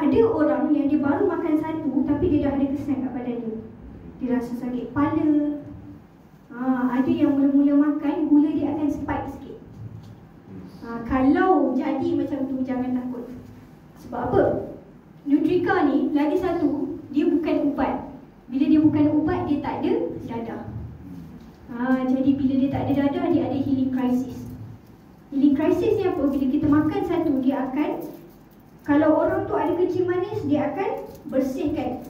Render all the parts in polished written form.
Ada orang yang dia baru makan satu tapi dia dah ada kesan kat badan dia. Dia rasa sakit kepala. Ada yang mula-mula makan, gula dia akan spike sikit. Kalau jadi macam tu, jangan takut. Sebab apa? Nutrika ni, lagi satu, dia bukan ubat. Bila dia bukan ubat, dia tak ada dadah. Jadi bila dia tak ada dadah, dia ada healing crisis. Healing crisis ni apa? Bila kita makan satu, dia akan, kalau orang tu ada kencing manis, dia akan bersihkan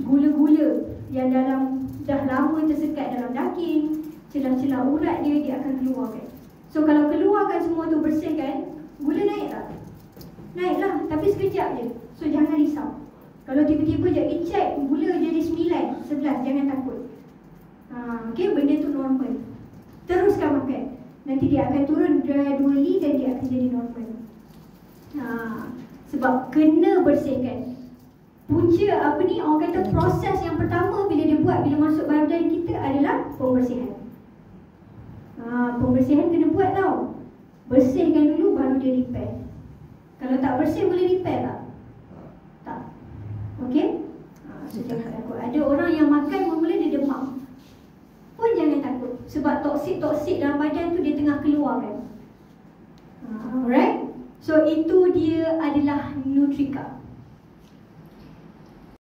gula-gula yang dah lama tersekat dalam daging, celah-celah urat dia akan keluarkan. So kalau keluarkan semua tu, bersihkan, gula naik tak? Naiklah, tapi sekejap je. So jangan risau. Kalau tiba-tiba je cek gula jadi 9, 11, jangan takut. Okay, benda tu normal. Teruskan makan. Nanti dia akan turun gradually dan dia akan jadi normal. Sebab kena bersihkan. Punca apa ni, orang kata proses yang pertama bila dia buat, bila masuk badan kita adalah pembersihan. Pembersihan kena buat tau. Bersihkan dulu baru dia repair. Kalau tak bersih boleh repair tak? Tak. Okay? So jangan takut. Ada orang yang makan mula-mula dia demam, pun jangan takut. Sebab toksik-toksik dalam badan tu dia tengah keluar kan. Alright? So itu dia adalah Nutrika.